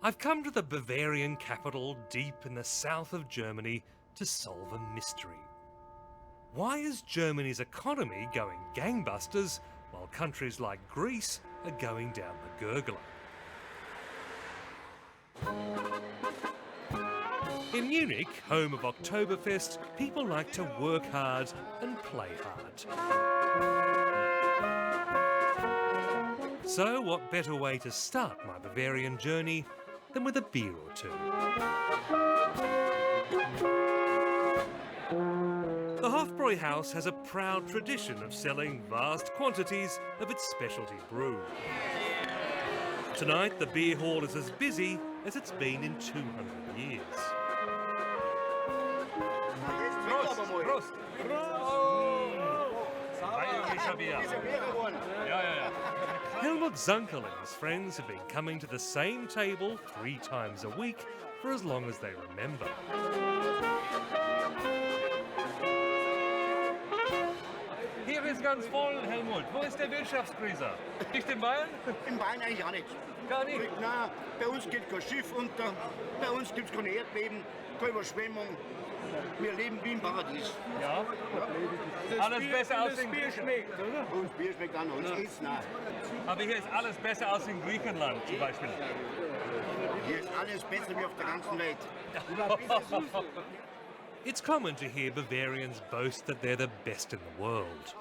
I've come to the Bavarian capital deep in the south of Germany to solve a mystery. Why is Germany's economy going gangbusters while countries like Greece are going down the gurgler? In Munich, home of Oktoberfest, people like to work hard and play hard. So what better way to start my Bavarian journey than with a beer or two? The Hofbräu House has a proud tradition of selling vast quantities of its specialty brew. Tonight, the beer hall is as busy as it's been in 200 years. Prost! Helmut Zunkel and his friends have been coming to the same table 3 times a week for as long as they remember. Hier ist ganz voll, Helmut. Wo ist der Wirtschaftskrise? Nicht in Bayern? In Bayern eigentlich auch nicht. Gar nicht? Nein, bei uns geht kein Schiff unter, bei uns gibt es keine Erdbeben, keine Überschwemmung. Wir leben wie im Paradies. Ja. Alles besser als in Bier schmeckt, oder? Uns Bier schmeckt an, uns geht's nach. Aber hier ist alles besser als in Griechenland zum Beispiel. Hier ist alles besser wie auf der ganzen Welt. It's common to hear Bavarians boast that they're the best in the world.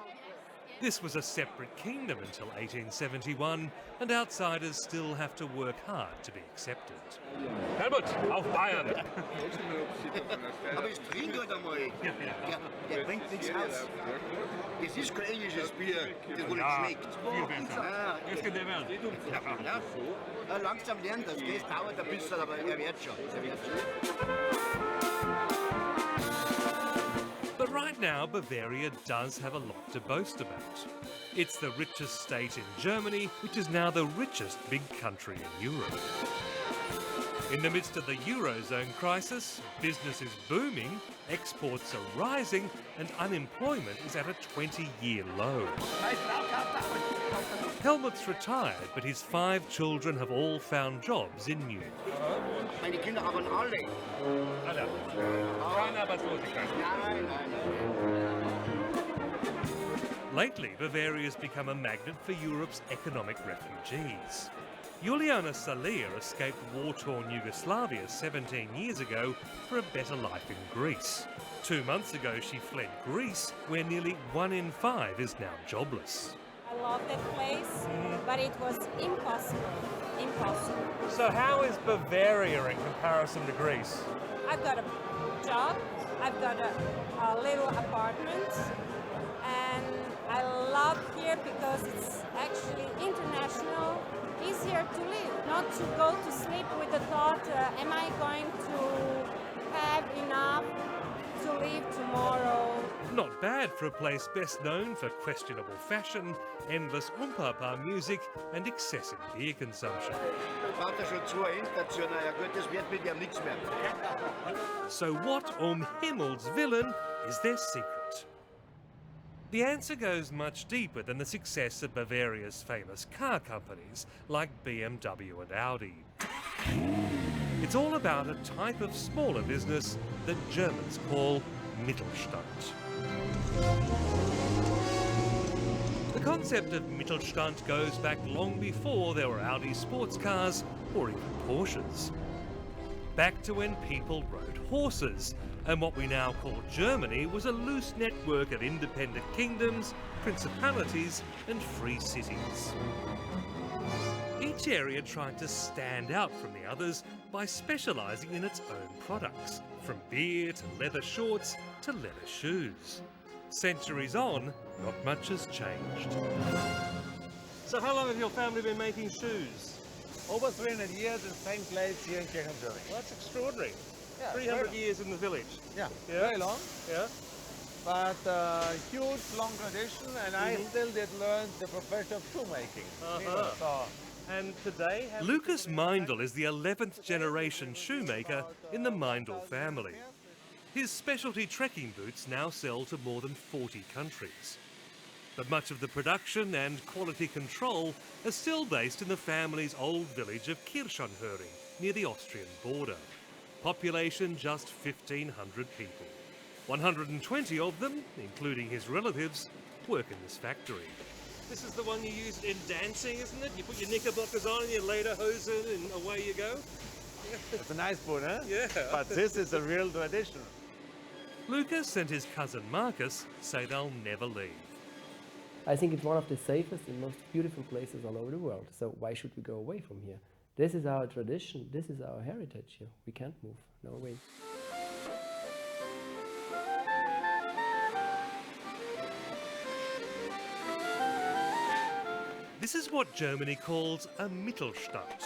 This was a separate kingdom until 1871, and outsiders still have to work hard to be accepted. Helmut, auf Bayern! Aber es trinkt halt einmal. Der bringt nichts aus. Das ist kein englisches Bier, das wohl nicht schmeckt. Viel besser. Jetzt geht der Welt. Ja. Langsam lernt das. Das dauert ein bisschen, aber er wird schon. But right now, Bavaria does have a lot to boast about. It's the richest state in Germany, which is now the richest big country in Europe. In the midst of the Eurozone crisis, business is booming, exports are rising, and unemployment is at a 20-year low. Helmut's retired, but his 5 children have all found jobs in Munich. Meine Kinder arbeiten alle. Alle. Keine Arbeitslosigkeit. Nein. Lately, Bavaria's become a magnet for Europe's economic refugees. Juliana Salija escaped war-torn Yugoslavia 17 years ago for a better life in Greece. 2 months ago, she fled Greece, where nearly 1 in 5 is now jobless. I love that place, but it was impossible. So how is Bavaria in comparison to Greece? I've got a job, I've got a little apartment, and I love here because it's actually international, easier to live, not to go to sleep with the thought, am I going to have enough to live tomorrow? Not bad for a place best known for questionable fashion, endless Umpapa music and excessive beer consumption. So what Himmels Willen is their secret? The answer goes much deeper than the success of Bavaria's famous car companies like BMW and Audi. It's all about a type of smaller business that Germans call Mittelstand. The concept of Mittelstand goes back long before there were Audi sports cars or even Porsches. Back to when people rode horses, and what we now call Germany was a loose network of independent kingdoms, principalities and free cities. Each area tried to stand out from the others by specialising in its own products, from beer to leather shorts to leather shoes. Centuries on, not much has changed. So how long have your family been making shoes? Over 300 years in the same place here in Kirchenberg. Well, that's extraordinary. Yeah, 300 years in the village. Yeah, very long. Yeah. But huge, long tradition, and I still did learn the profession of shoemaking. And today... Lucas Meindl is the 11th generation shoemaker in the Meindl family. His specialty trekking boots now sell to more than 40 countries. But much of the production and quality control are still based in the family's old village of Kirchenhöring, near the Austrian border. Population just 1,500 people. 120 of them, including his relatives, work in this factory. This is the one you use in dancing, isn't it? You put your knickerbockers on and your lederhosen and away you go. It's a nice boot, huh? Yeah. But this is a real tradition. Lucas and his cousin Marcus say they'll never leave. I think it's one of the safest and most beautiful places all over the world. So why should we go away from here? This is our tradition. This is our heritage here. We can't move. No way. This is what Germany calls a Mittelstand.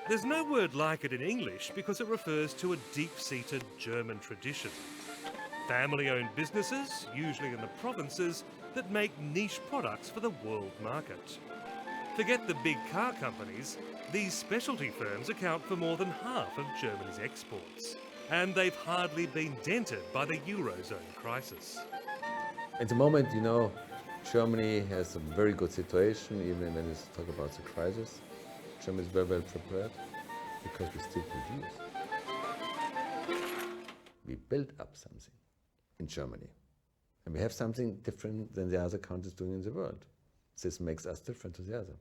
There's no word like it in English because it refers to a deep-seated German tradition. Family-owned businesses, usually in the provinces, that make niche products for the world market. Forget the big car companies, these specialty firms account for more than half of Germany's exports. And they've hardly been dented by the Eurozone crisis. At the moment, you know, Germany has a very good situation, even when you talk about the crisis. Germany is very well prepared because we still produce. We built up something in Germany. And we have something different than the other countries doing in the world. This makes us different to the other.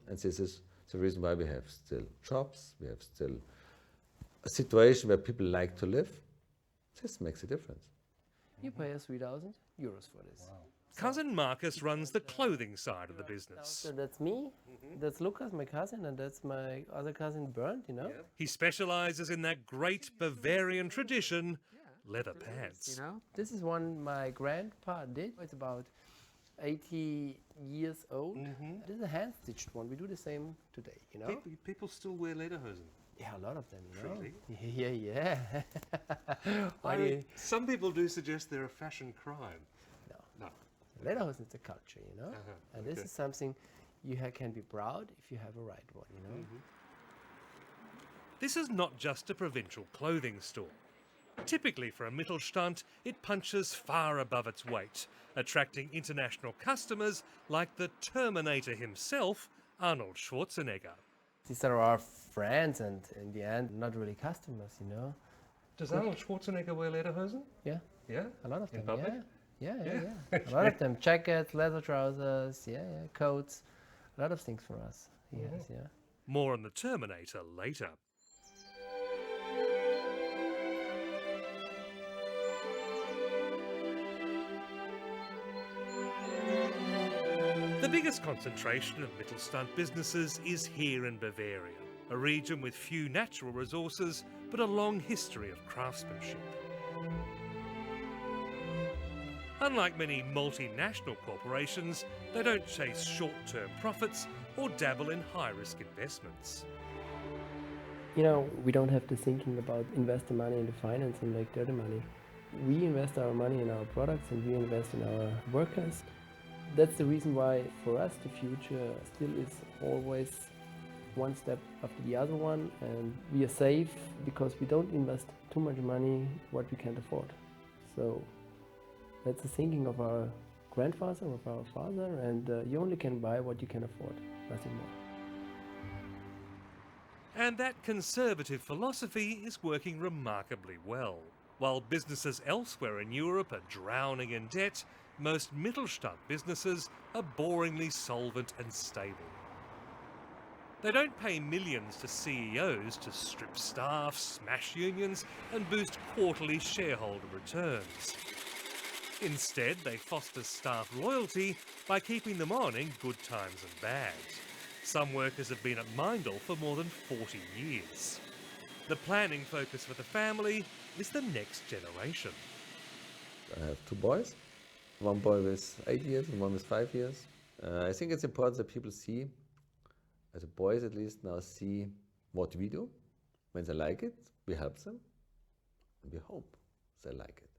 And this is the reason why we have still jobs, we have still a situation where people like to live. This makes a difference. You pay us 3,000 euros for this. Wow. Cousin Marcus runs the clothing side of the business. So that's me, that's Lucas, my cousin, and that's my other cousin Bernd, you know? He specialises in that great Bavarian tradition, leather pants. You know? This is one my grandpa did. It's about 80 years old. This is a hand-stitched one. We do the same today, you know? People still wear lederhosen. Yeah, a lot of them, you know? Really? Yeah. Some people do suggest they're a fashion crime. No. Lederhosen is a culture, you know? And this is something you can be proud if you have a right one, you know? This is not just a provincial clothing store. Typically for a Mittelstand, it punches far above its weight, attracting international customers like the Terminator himself, Arnold Schwarzenegger. These are our friends and in the end, not really customers, you know? Does Arnold Schwarzenegger wear lederhosen? Yeah. Yeah? A lot of them, In public? Yeah. A lot of them. Jackets, leather trousers, coats. A lot of things for us. Yes, yeah. More on the Terminator later. The biggest concentration of Mittelstand businesses is here in Bavaria, a region with few natural resources but a long history of craftsmanship. Unlike many multinational corporations, they don't chase short-term profits or dabble in high-risk investments. You know, we don't have to thinking about invest the money in the finance and make dirty money. We invest our money in our products and we invest in our workers. That's the reason why for us the future still is always one step after the other one, and we are safe because we don't invest too much money what we can't afford. So that's the thinking of our grandfather, of our father, and you only can buy what you can afford, nothing more. And that conservative philosophy is working remarkably well. While businesses elsewhere in Europe are drowning in debt, most Mittelstand businesses are boringly solvent and stable. They don't pay millions to CEOs to strip staff, smash unions, and boost quarterly shareholder returns. Instead, they foster staff loyalty by keeping them on in good times and bad. Some workers have been at Mindel for more than 40 years. The planning focus for the family is the next generation. I have two boys. One boy with 8 years and one with 5 years. I think it's important that people see, as the boys at least now see what we do. When they like it, we help them, and we hope they like it.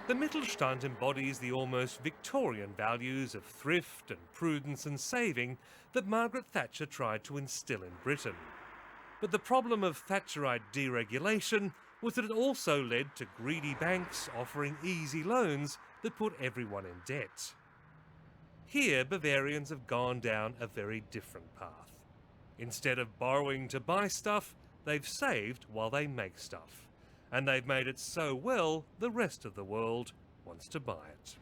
The Mittelstand embodies the almost Victorian values of thrift and prudence and saving that Margaret Thatcher tried to instill in Britain. But the problem of Thatcherite deregulation was that it also led to greedy banks offering easy loans that put everyone in debt. Here, Bavarians have gone down a very different path. Instead of borrowing to buy stuff, they've saved while they make stuff. And they've made it so well, the rest of the world wants to buy it.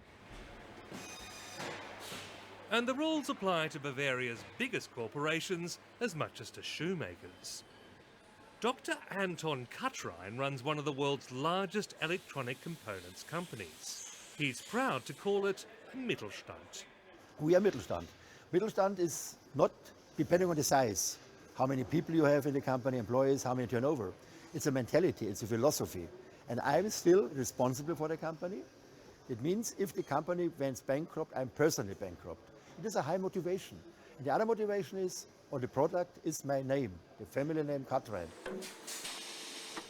And the rules apply to Bavaria's biggest corporations as much as to shoemakers. Dr Anton Kathrein runs one of the world's largest electronic components companies. He's proud to call it Mittelstand. We are Mittelstand. Mittelstand is not depending on the size, how many people you have in the company, employees, how many turnover. It's a mentality, it's a philosophy. And I'm still responsible for the company. It means if the company went bankrupt, I'm personally bankrupt. It is a high motivation. And the other motivation is, or the product is my name, the family name Kathrein.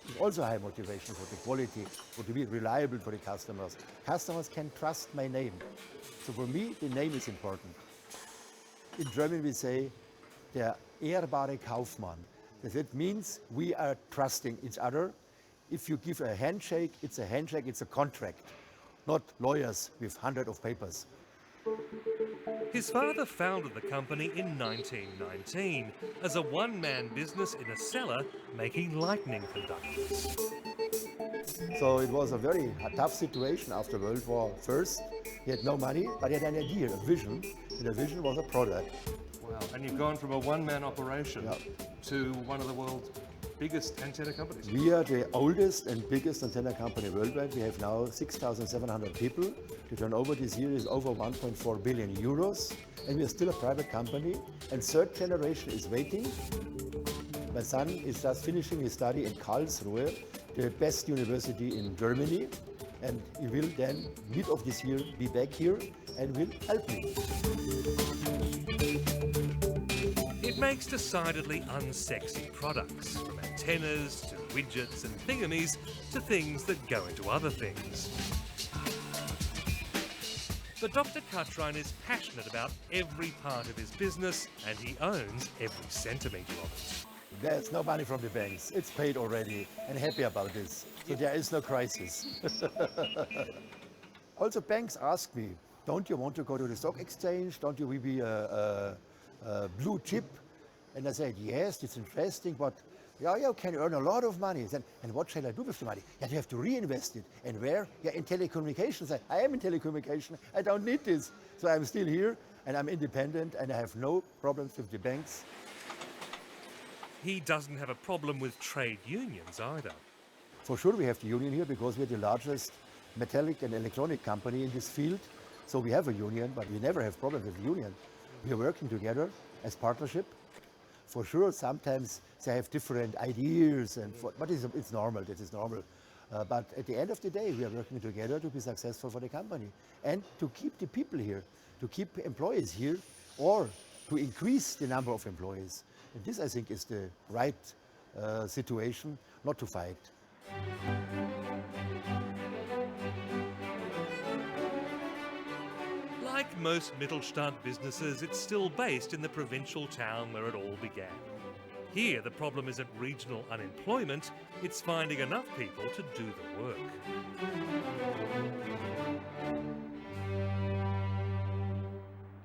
It's also a high motivation for the quality, for to be reliable for the customers. Customers can trust my name. So for me, the name is important. In German we say, der ehrbare Kaufmann. That means we are trusting each other. If you give a handshake, it's a contract, not lawyers with hundreds of papers. His father founded the company in 1919 as a one-man business in a cellar making lightning conductors. So it was a very tough situation after World War I. He had no money, but he had an idea, a vision, and the vision was a product. Wow, and you've gone from a one-man operation to one of the world's biggest antenna companies. We are the oldest and biggest antenna company worldwide. We have now 6,700 people. The turnover this year is over 1.4 billion euros, and we are still a private company. And third generation is waiting. My son is just finishing his study in Karlsruhe, the best university in Germany, and he will then, mid of this year, be back here and will help me. It makes decidedly unsexy products, from antennas to widgets and thingamies to things that go into other things. But Dr Kathrein is passionate about every part of his business, and he owns every centimetre of it. There's no money from the banks. It's paid already, and happy about this. So there is no crisis. Also, banks ask me, don't you want to go to the stock exchange? Don't you want to be a blue chip? And I said, yes, it's interesting, but you can earn a lot of money. Then, and what shall I do with the money? You have to reinvest it. And where? Yeah, in telecommunications. I am in telecommunications. I don't need this. So I'm still here, and I'm independent, and I have no problems with the banks. He doesn't have a problem with trade unions either. For sure we have the union here because we're the largest metallic and electronic company in this field. So we have a union, but we never have problems with the union. We are working together as partnership. For sure, sometimes they have different ideas, but it's normal, this is normal. But at the end of the day, we are working together to be successful for the company and to keep the people here, to keep employees here, or to increase the number of employees. And this, I think, is the right situation, not to fight. Like most Mittelstand businesses, it's still based in the provincial town where it all began. Here, the problem isn't regional unemployment, it's finding enough people to do the work.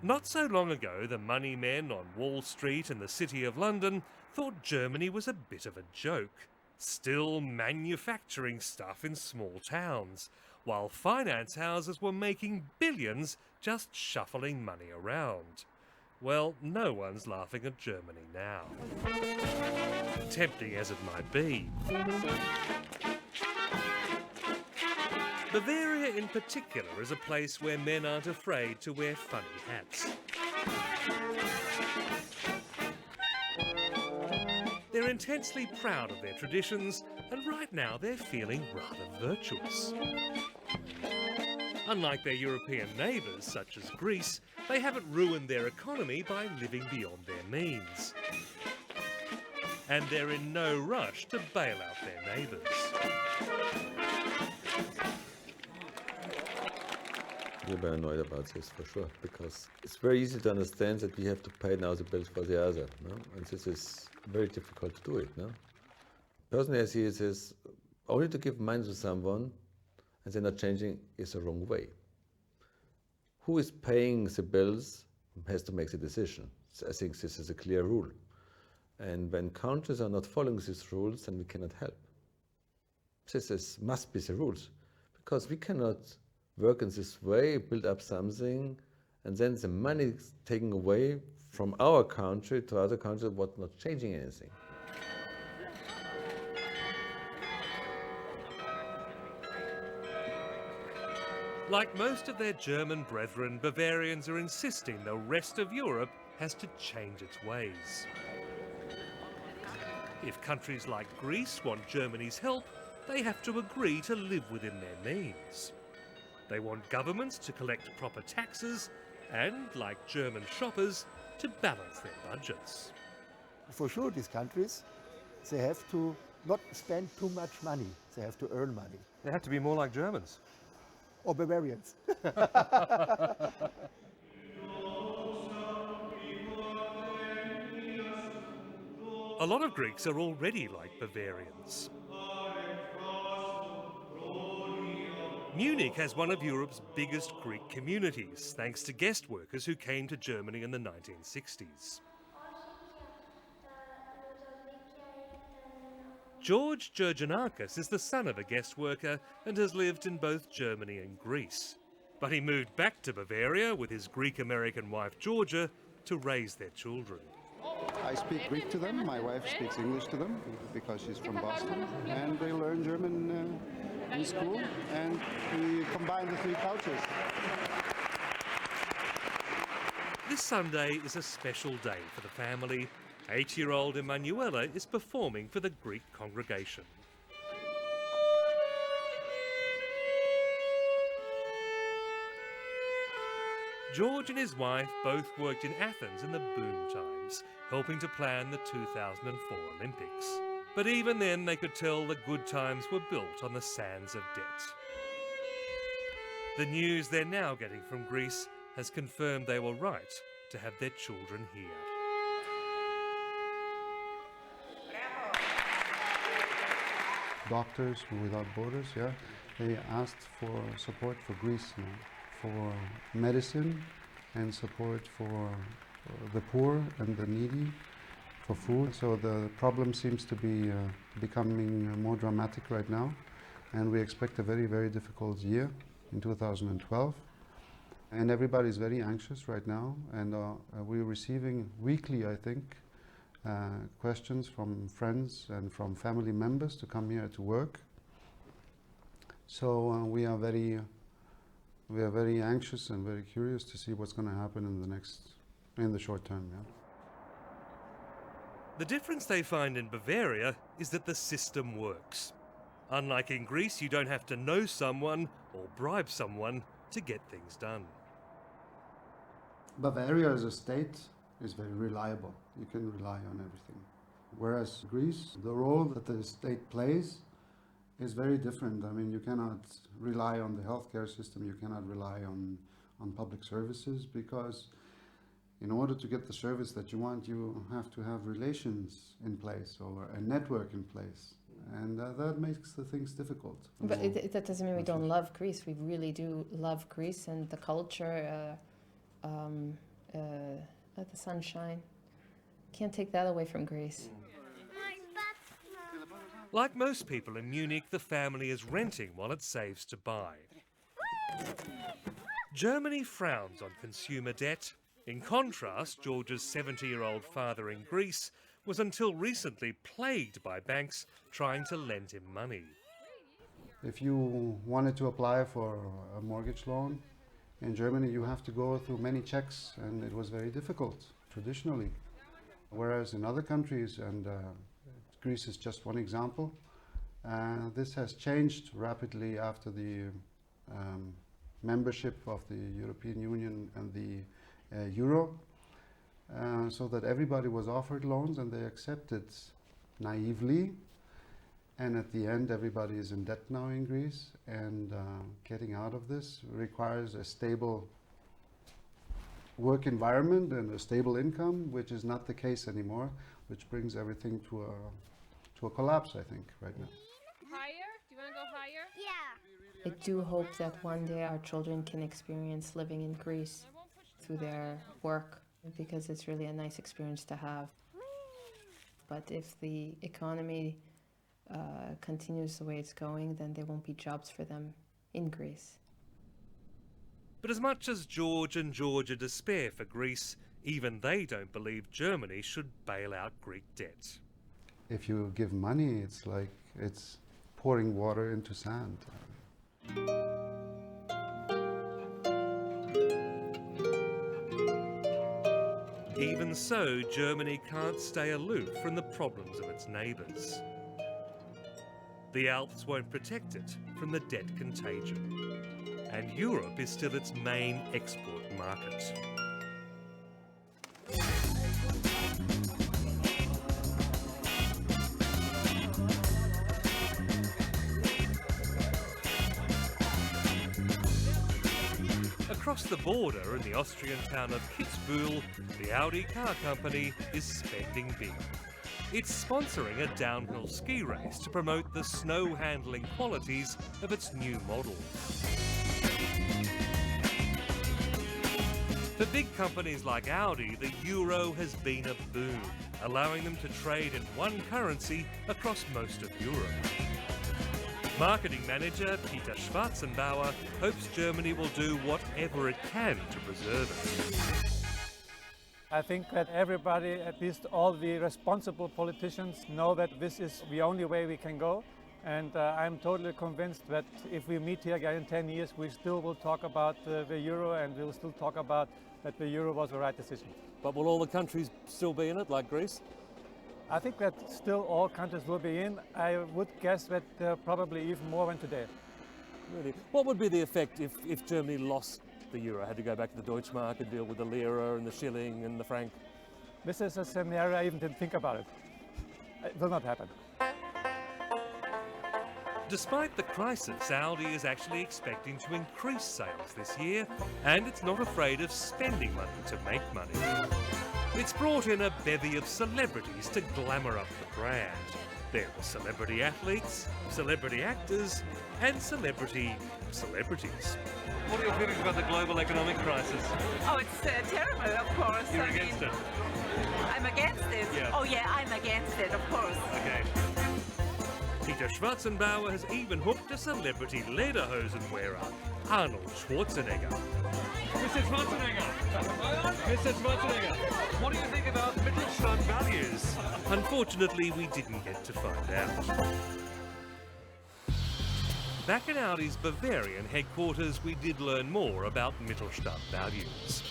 Not so long ago, the money men on Wall Street and the City of London thought Germany was a bit of a joke, still manufacturing stuff in small towns, while finance houses were making billions just shuffling money around. Well, no one's laughing at Germany now. Tempting as it might be. Bavaria in particular is a place where men aren't afraid to wear funny hats. They're intensely proud of their traditions, and right now they're feeling rather virtuous. Unlike their European neighbours, such as Greece, they haven't ruined their economy by living beyond their means. And they're in no rush to bail out their neighbours. We're very annoyed about this, for sure, because it's very easy to understand that we have to pay now the bills for the other, no? And this is very difficult to do it, no? Personally, I see it as only to give money to someone and they're not changing is the wrong way. who is paying the bills has to make the decision. So I think this is a clear rule. And when countries are not following these rules, then we cannot help. Must be the rules, because we cannot work in this way, build up something, and then the money is taken away from our country to other countries, but not changing anything. Like most of their German brethren, Bavarians are insisting the rest of Europe has to change its ways. If countries like Greece want Germany's help, they have to agree to live within their means. They want governments to collect proper taxes and, like German shoppers, to balance their budgets. For sure, these countries, they have to not spend too much money. They have to earn money. They have to be more like Germans. Or Bavarians. A lot of Greeks are already like Bavarians. Munich has one of Europe's biggest Greek communities, thanks to guest workers who came to Germany in the 1960s. George Georgianakis is the son of a guest worker and has lived in both Germany and Greece. But he moved back to Bavaria with his Greek-American wife Georgia to raise their children. I speak Greek to them, my wife speaks English to them because she's from Boston, and they learn German in school, and we combine the three cultures. This Sunday is a special day for the family. 8-year-old Emanuela is performing for the Greek congregation. George and his wife both worked in Athens in the boom times, helping to plan the 2004 Olympics. But even then they could tell the good times were built on the sands of debt. The news they're now getting from Greece has confirmed they were right to have their children here. Doctors Without Borders, they asked for support for Greece now, for medicine and support for the poor and the needy, for food. So the problem seems to be becoming more dramatic right now, and we expect a very, very difficult year in 2012. And everybody is very anxious right now, and we're receiving weekly, I think, questions from friends and from family members to come here to work. So we are very anxious and very curious to see what's going to happen in the short term. Yeah. The difference they find in Bavaria is that the system works. Unlike in Greece, you don't have to know someone or bribe someone to get things done. Bavaria as a state is very reliable. You can rely on everything. Whereas Greece, the role that the state plays is very different. I mean, you cannot rely on the healthcare system, you cannot rely on public services, because in order to get the service that you want, you have to have relations in place or a network in place. And that makes the things difficult. But that doesn't mean we don't love Greece. We really do love Greece and the culture, the sunshine. Can't take that away from Greece. Like most people in Munich, the family is renting while it saves to buy. Germany frowns on consumer debt. In contrast, George's 70-year-old father in Greece was until recently plagued by banks trying to lend him money. If you wanted to apply for a mortgage loan in Germany, you have to go through many checks, and it was very difficult traditionally. Whereas in other countries, and Greece is just one example, this has changed rapidly after the membership of the European Union and the Euro, so that everybody was offered loans and they accepted naively. And at the end, everybody is in debt now in Greece, and getting out of this requires a stable work environment and a stable income, which is not the case anymore, which brings everything to a collapse, I think, right now. Higher? Do you want to go higher? Yeah. I do hope that one day our children can experience living in Greece through their work, because it's really a nice experience to have. But if the economy continues the way it's going, then there won't be jobs for them in Greece. But as much as George and Georgia despair for Greece, even they don't believe Germany should bail out Greek debt. If you give money, it's like it's pouring water into sand. Even so, Germany can't stay aloof from the problems of its neighbours. The Alps won't protect it from the debt contagion, and Europe is still its main export market. Across the border in the Austrian town of Kitzbühel, the Audi car company is spending big. It's sponsoring a downhill ski race to promote the snow-handling qualities of its new models. For big companies like Audi, the euro has been a boon, allowing them to trade in one currency across most of Europe. Marketing manager Peter Schwarzenbauer hopes Germany will do whatever it can to preserve it. I think that everybody, at least all the responsible politicians, know that this is the only way we can go. And I'm totally convinced that if we meet here again in 10 years, we still will talk about the euro, and we'll still talk about that the euro was the right decision. But will all the countries still be in it, like Greece? I think that still all countries will be in. I would guess that probably even more than today. Really? What would be the effect if Germany lost the euro, had to go back to the Deutschmark and deal with the lira and the shilling and the franc? This is a scenario I even didn't think about it. It will not happen. Despite the crisis, Audi is actually expecting to increase sales this year, and it's not afraid of spending money to make money. It's brought in a bevy of celebrities to glamour up the brand. There are celebrity athletes, celebrity actors, and celebrities. What are your feelings about the global economic crisis? Oh, it's terrible, of course. You're against it? I'm against it? Yeah. Oh yeah, I'm against it, of course. Okay. Peter Schwarzenbauer has even hooked a celebrity lederhosen wearer, Arnold Schwarzenegger. Mr. Schwarzenegger! Mr. Schwarzenegger! What do you think about Mittelstand values? Unfortunately, we didn't get to find out. Back in Audi's Bavarian headquarters, we did learn more about Mittelstand values.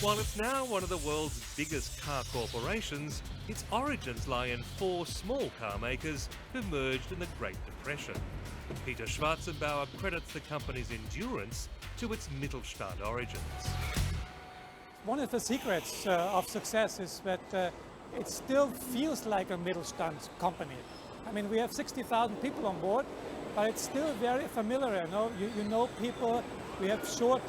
While it's now one of the world's biggest car corporations, its origins lie in 4 small car makers who merged in the Great Depression. Peter Schwarzenbauer credits the company's endurance to its Mittelstand origins. One of the secrets of success is that it still feels like a Mittelstand company. I mean, we have 60,000 people on board, but it's still very familiar. You know people, we have short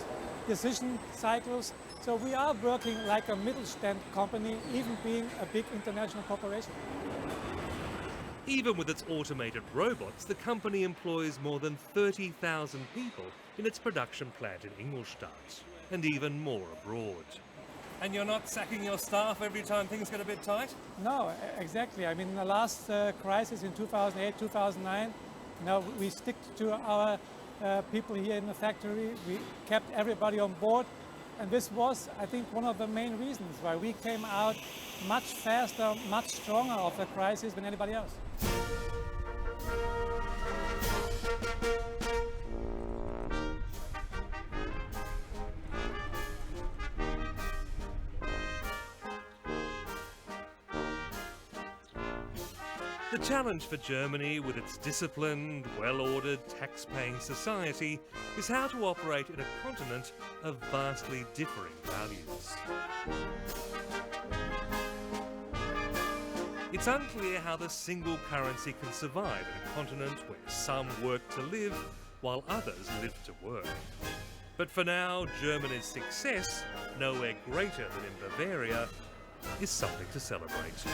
decision cycles. So we are working like a Mittelstand company, even being a big international corporation. Even with its automated robots, the company employs more than 30,000 people in its production plant in Ingolstadt, and even more abroad. And you're not sacking your staff every time things get a bit tight? No, exactly. I mean, in the last crisis in 2008, 2009, we stick to our people here in the factory. We kept everybody on board. And this was, I think, one of the main reasons why we came out much faster, much stronger of the crisis than anybody else. The challenge for Germany, with its disciplined, well-ordered, tax-paying society, is how to operate in a continent of vastly differing values. It's unclear how the single currency can survive in a continent where some work to live while others live to work. But for now, Germany's success, nowhere greater than in Bavaria, is something to celebrate.